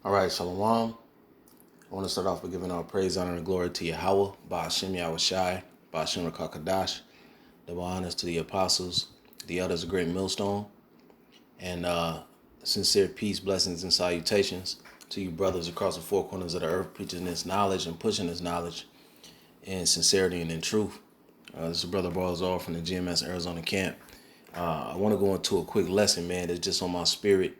All right, Shalom. I want to start off by giving our praise, honor, and glory to Yahweh, Ba'ashem Yahushai, Ba'ashem Rakakadash, double honors to the apostles, the elders of Great Millstone, and sincere peace, blessings, and salutations to you brothers across the four corners of the earth, preaching this knowledge and pushing this knowledge in sincerity and in truth. This is Brother Barzal from the GMS Arizona camp. I want to go into a quick lesson, man, that's just on my spirit.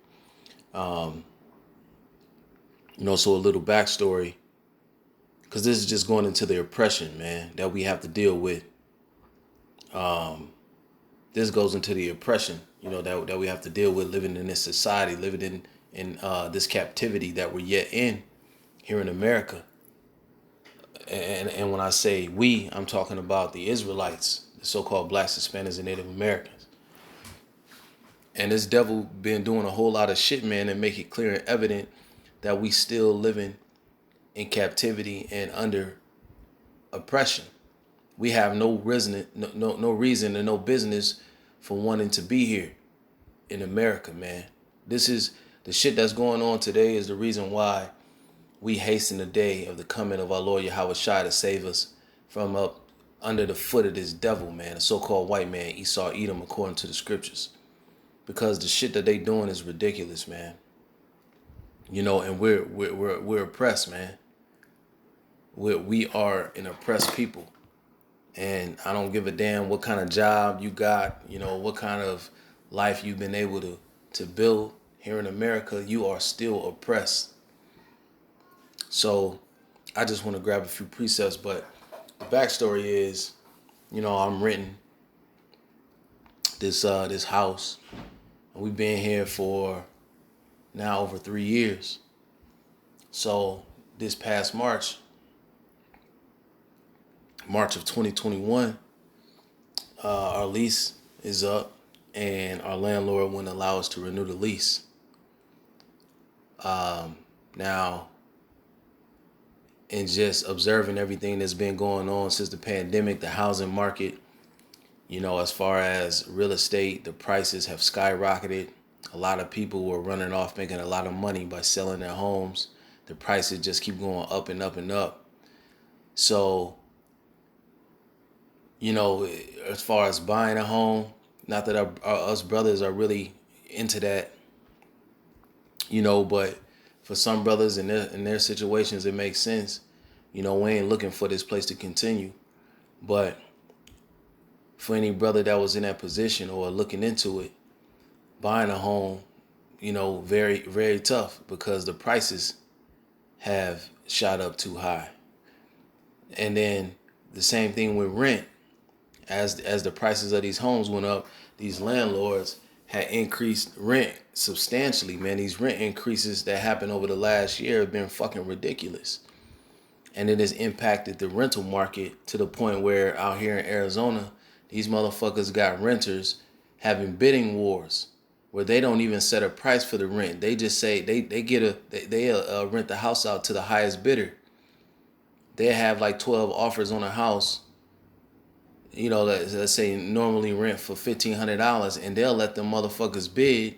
So a little backstory, because this is just going into the oppression, man, that we have to deal with. This goes into the oppression, that we have to deal with living in this society, living in this captivity that we're yet in here in America. And when I say we, I'm talking about the Israelites, the so-called blacks, Hispanics, and Native Americans. And this devil been doing a whole lot of shit, man, and make it clear and evident that we still living in captivity and under oppression. We have no reason and no business for wanting to be here in America, man. This is the shit that's going on today is the reason why we hasten the day of the coming of our Lord Yahweh Shai to save us from up under the foot of this devil, man, the so-called white man, Esau Edom, according to the scriptures. Because the shit that they doing is ridiculous, man. And we're oppressed, man. We are an oppressed people. And I don't give a damn what kind of job you got, what kind of life you've been able to build here in America. You are still oppressed. So I just want to grab a few precepts. But the backstory is, I'm renting this house. We've been here for now over 3 years. So this past March of 2021, our lease is up and our landlord wouldn't allow us to renew the lease. Now, in just observing everything that's been going on since the pandemic, the housing market, as far as real estate, the prices have skyrocketed. A lot of people were running off making a lot of money by selling their homes. The prices just keep going up and up and up. So, as far as buying a home, not that us brothers are really into that, but for some brothers in their situations, it makes sense. We ain't looking for this place to continue. But for any brother that was in that position or looking into it, buying a home, very, very tough because the prices have shot up too high. And then the same thing with rent. As the prices of these homes went up, these landlords had increased rent substantially, man. These rent increases that happened over the last year have been fucking ridiculous. And it has impacted the rental market to the point where out here in Arizona, these motherfuckers got renters having bidding wars where they don't even set a price for the rent. They just say they rent the house out to the highest bidder. They have like 12 offers on a house, let's say normally rent for $1,500, and they'll let them motherfuckers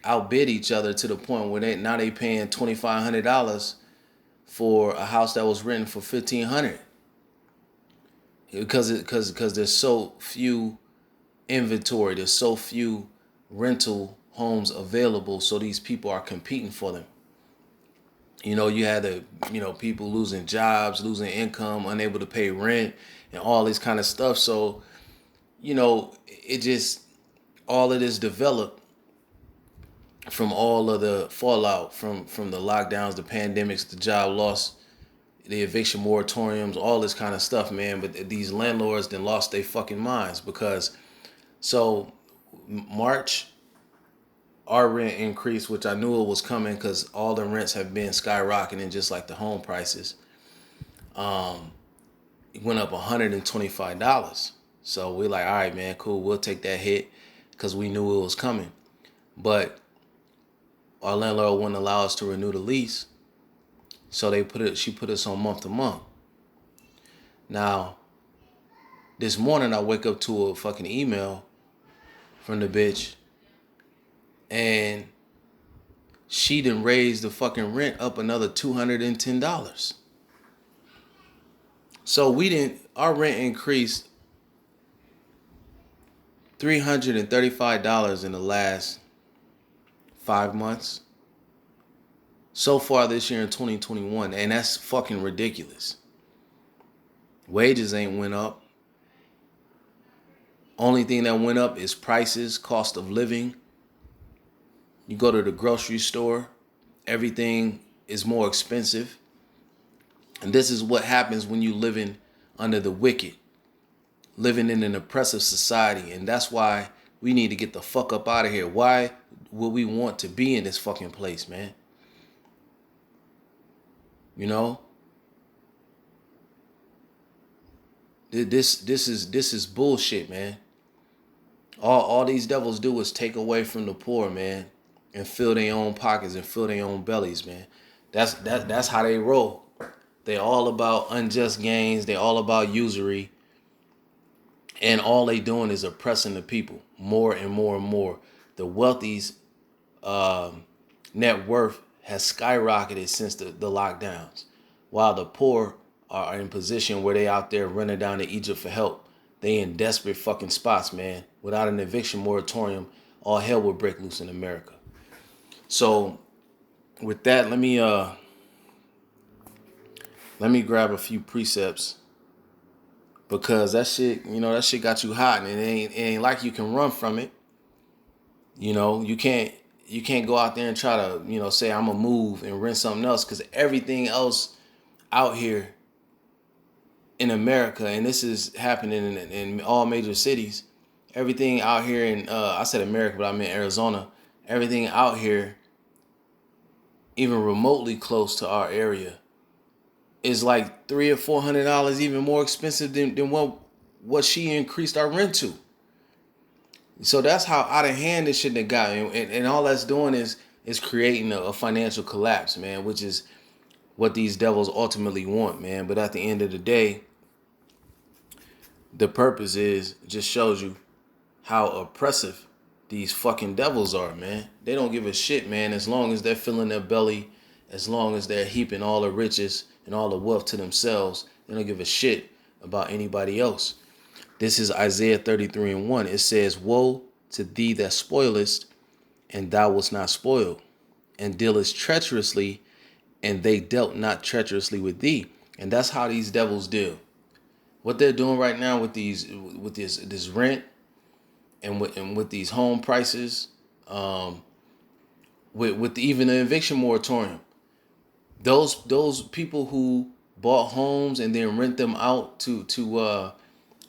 outbid each other to the point where they paying $2,500 for a house that was rented for $1,500 because there's so few inventory, there's so few rental homes available, so these people are competing for them. You had people losing jobs, losing income, unable to pay rent, and all this kind of stuff. So, it just, all of this developed from all of the fallout from the lockdowns, the pandemics, the job loss, the eviction moratoriums, all this kind of stuff, man. But these landlords then lost their fucking minds because, so March, our rent increased, which I knew it was coming because all the rents have been skyrocketing just like the home prices. It went up $125. So we're like, all right, man, cool. We'll take that hit because we knew it was coming. But our landlord wouldn't allow us to renew the lease. So she put us on month to month. Now, this morning I wake up to a fucking email from the bitch, and she done raised the fucking rent up another $210. So our rent increased $335 in the last 5 months. So far this year in 2021, and that's fucking ridiculous. Wages ain't went up. Only thing that went up is prices, cost of living. You go to the grocery store, everything is more expensive. And this is what happens when you living under the wicked, living in an oppressive society. And that's why we need to get the fuck up out of here. Why would we want to be in this fucking place, man? You know? This is bullshit, man. All these devils do is take away from the poor, man, and fill their own pockets and fill their own bellies, man. That's how they roll. They all about unjust gains. They all about usury. And all they doing is oppressing the people more and more and more. The wealthy's net worth has skyrocketed since the lockdowns, while the poor are in position where they out there running down to Egypt for help. They in desperate fucking spots, man. Without an eviction moratorium, all hell would break loose in America. So with that, let me grab a few precepts, because that shit got you hot, and it ain't like you can run from it. You can't go out there and try to, say I'm gonna move and rent something else, because everything else out here in America, and this is happening in all major cities, everything out here in I said America, but I meant Arizona. Everything out here, even remotely close to our area, is like $300 or $400 even more expensive than what she increased our rent to. So that's how out of hand this shit that got, and all that's doing is creating a financial collapse, man, which is what these devils ultimately want, man. But at the end of the day, the purpose just shows you how oppressive these fucking devils are, man. They don't give a shit, man, as long as they're filling their belly, as long as they're heaping all the riches and all the wealth to themselves. They don't give a shit about anybody else. This is Isaiah 33:1. It says, "Woe to thee that spoilest, and thou wast not spoiled, and dealest treacherously, and they dealt not treacherously with thee." And that's how these devils deal. What they're doing right now with this rent and with these home prices, with even the eviction moratorium, those people who bought homes and then rent them out to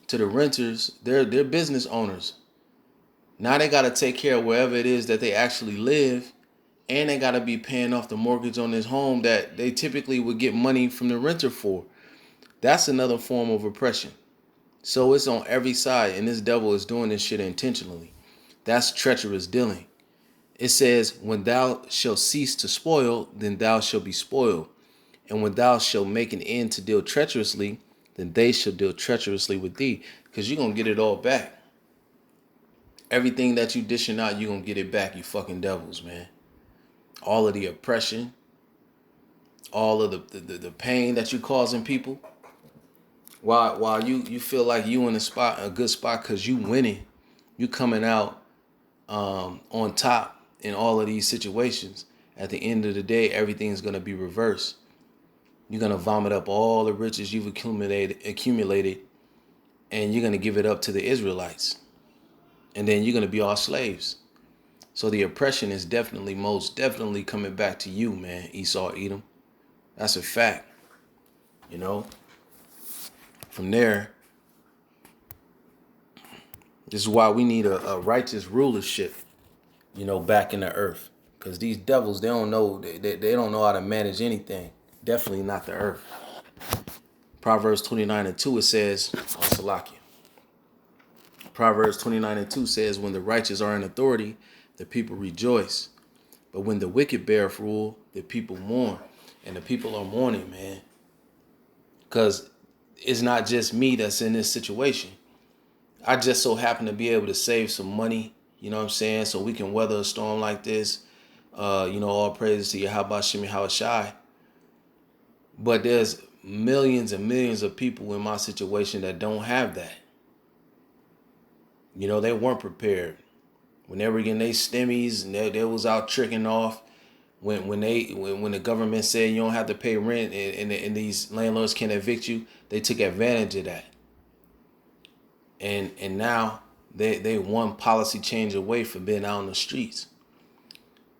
the renters, they're business owners. Now they got to take care of wherever it is that they actually live, and they got to be paying off the mortgage on this home that they typically would get money from the renter for. That's another form of oppression. So it's on every side, and this devil is doing this shit intentionally. That's treacherous dealing. It says, "When thou shalt cease to spoil, then thou shalt be spoiled. And when thou shalt make an end to deal treacherously, then they shall deal treacherously with thee." Because you're going to get it all back. Everything that you dishing out, you're going to get it back, you fucking devils, man. All of the oppression, all of the pain that you causing people. While you feel like you in a good spot because you winning, you coming out on top in all of these situations. At the end of the day, everything's going to be reversed. You're going to vomit up all the riches you've accumulated, and you're going to give it up to the Israelites. And then you're going to be all slaves. So the oppression is most definitely coming back to you, man, Esau, Edom. That's a fact. From there, this is why we need a righteous rulership, back in the earth. Because these devils, they don't know how to manage anything. Definitely not the earth. Proverbs 29:2, it says, Salakia. Proverbs 29:2 says, "When the righteous are in authority, the people rejoice. But when the wicked beareth rule, the people mourn." And the people are mourning, man. Because it's not just me that's in this situation. I just so happen to be able to save some money, you know what I'm saying, so we can weather a storm like this. All praises to Yahweh Shemi Hawashai. But there's millions and millions of people in my situation that don't have that. They weren't prepared. When they were getting their stimmies and they was out tricking off, when the government said you don't have to pay rent and these landlords can evict you, they took advantage of that. And now they one policy change away from being out on the streets.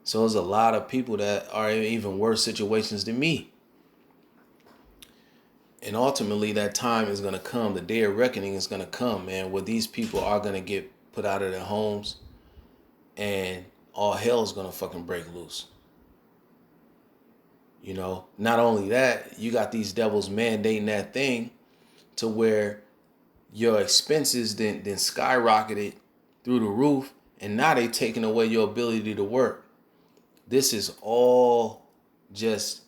So there's a lot of people that are in even worse situations than me. And ultimately that time is gonna come. The day of reckoning is gonna come, man, where these people are gonna get put out of their homes and all hell is gonna fucking break loose. Not only that, you got these devils mandating that thing to where your expenses then skyrocketed through the roof, and now they taking away your ability to work. This is all just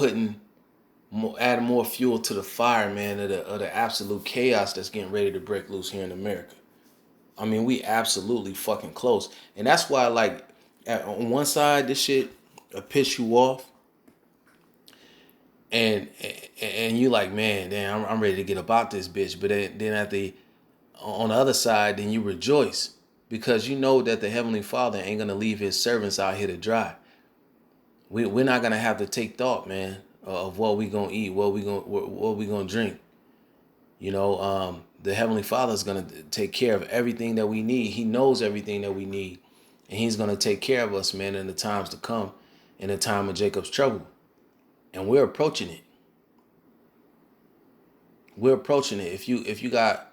adding more fuel to the fire, man, of the absolute chaos that's getting ready to break loose here in America. I mean, we absolutely fucking close. And that's why, like, on one side, this shit piss you off. And you like, man, damn, I'm ready to get about this bitch. But then on the other side, then you rejoice because you know that the Heavenly Father ain't gonna leave His servants out here to dry. We're not gonna have to take thought, man, of what we gonna eat, what we gonna drink. The Heavenly Father is gonna take care of everything that we need. He knows everything that we need, and He's gonna take care of us, man, in the times to come, in the time of Jacob's trouble. And we're approaching it. We're approaching it. If you got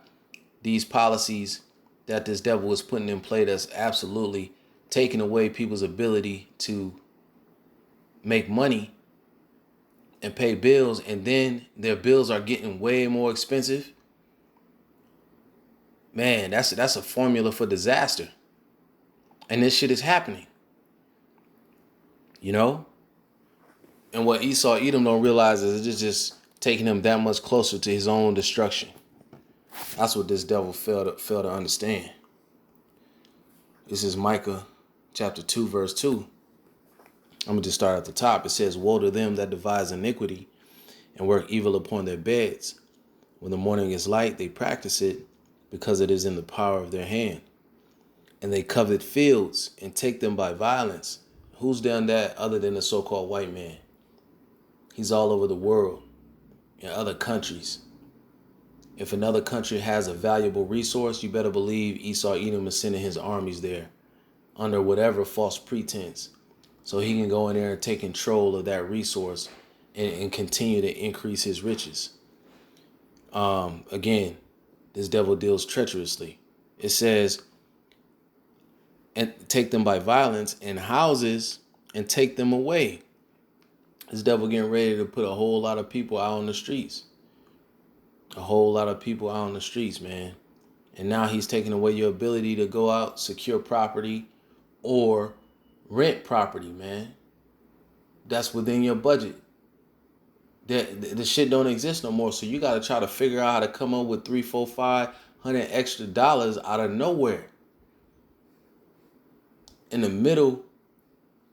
these policies that this devil is putting in play that's absolutely taking away people's ability to make money and pay bills, and then their bills are getting way more expensive, man, that's a formula for disaster. And this shit is happening. And what Esau Edom don't realize is it's just taking him that much closer to his own destruction. That's what this devil failed to understand. This is Micah chapter 2, verse 2. I'm going to just start at the top. It says, "Woe to them that devise iniquity and work evil upon their beds. When the morning is light, they practice it because it is in the power of their hand. And they covet fields and take them by violence." Who's done that other than the so-called white man? He's all over the world, in other countries. If another country has a valuable resource, you better believe Esau Edom is sending his armies there under whatever false pretense, so he can go in there and take control of that resource and continue to increase his riches. Again, this devil deals treacherously. It says, and take them by violence in houses and take them away. This devil getting ready to put a whole lot of people out on the streets. A whole lot of people out on the streets, man. And now he's taking away your ability to go out, secure property, or rent property, man. That's within your budget. The shit don't exist no more. So you got to try to figure out how to come up with $300, $400, $500 extra dollars out of nowhere. In the middle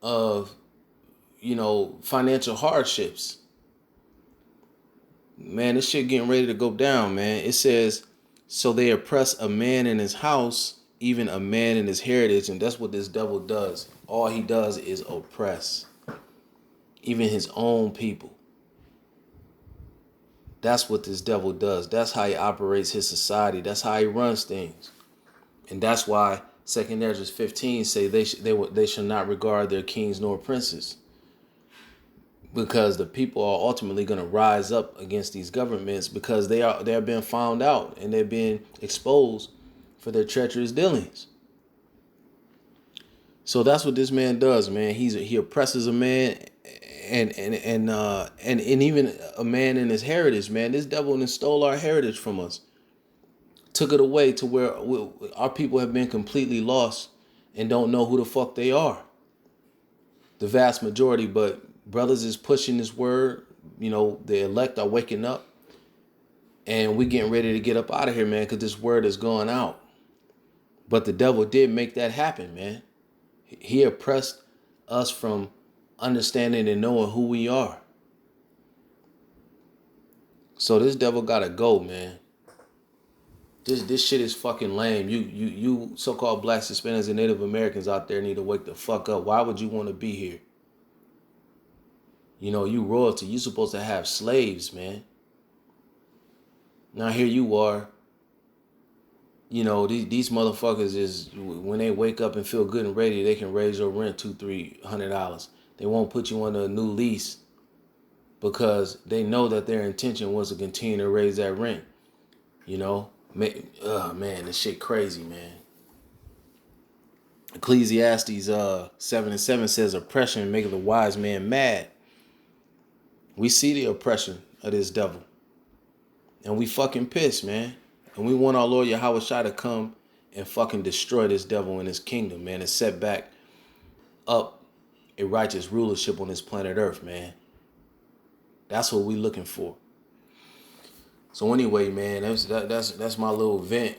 of, financial hardships. Man, this shit getting ready to go down, man. It says, so they oppress a man in his house, even a man in his heritage. And that's what this devil does. All he does is oppress. Even his own people. That's what this devil does. That's how he operates his society. That's how he runs things. And that's why 2 Ezra 15 say they shall not regard their kings nor princes. Because the people are ultimately going to rise up against these governments because they're being found out and they're being exposed for their treacherous dealings. So that's what this man does, man. He oppresses a man and even a man in his heritage, man. This devil stole our heritage from us. Took it away to where our people have been completely lost and don't know who the fuck they are. The vast majority, but brothers is pushing this word. The elect are waking up. And we getting ready to get up out of here, man, because this word is going out. But the devil did make that happen, man. He oppressed us from understanding and knowing who we are. So this devil gotta go, man. This shit is fucking lame. You so-called Blacks, Hispanics, and Native Americans out there need to wake the fuck up. Why would you want to be here? You know, you royalty. You supposed to have slaves, man. Now here you are. You know, these motherfuckers is, when they wake up and feel good and ready, they can raise your rent $200-$300. They won't put you on a new lease because they know that their intention was to continue to raise that rent. You know, man, this shit crazy, man. Ecclesiastes 7:7 says, oppression maketh a wise man mad. We see the oppression of this devil. And we fucking pissed, man. And we want our Lord Yahweh Shai to come and fucking destroy this devil in his kingdom, man, and set back up a righteous rulership on this planet Earth, man. That's what we looking for. So anyway, man, that's my little vent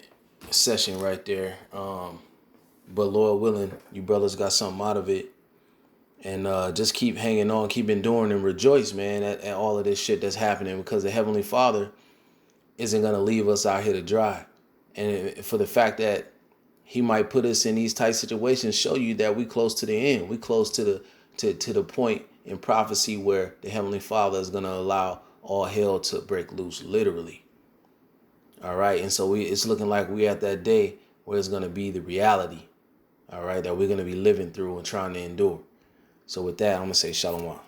session right there. But Lord willing, you brothers got something out of it. And just keep hanging on, keep enduring, and rejoice, man, at all of this shit that's happening, because the Heavenly Father isn't going to leave us out here to dry. And for the fact that he might put us in these tight situations, show you that we close to the end. We close to the point in prophecy where the Heavenly Father is going to allow all hell to break loose, literally. All right. And so it's looking like we at that day where it's going to be the reality. All right. That we're going to be living through and trying to endure. So with that, I'm going to say shalom.